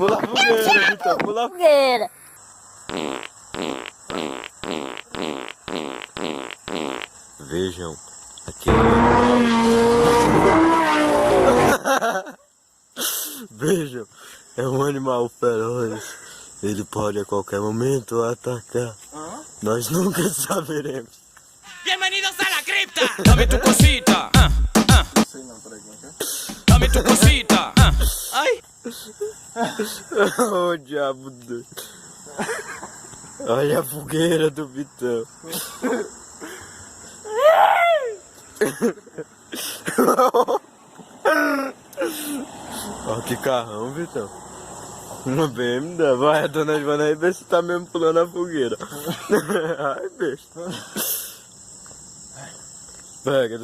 Pula a fogueira, Vitão, pula a fogueira. Vejam, aqui vejam, é um animal feroz. Ele pode a qualquer momento atacar. Nós nunca saberemos. Bienvenidos a la cripta. Dame tu cosita. Não sei não, peraí, como é que é? Dame tu cosita. Ai. Oh, diabo doido. Olha a fogueira do Vitão. Olha que carrão, Vitão. Uma BMW. Vai, a dona Ivana aí ver se tá mesmo pulando a fogueira. Ai, besta. Pega,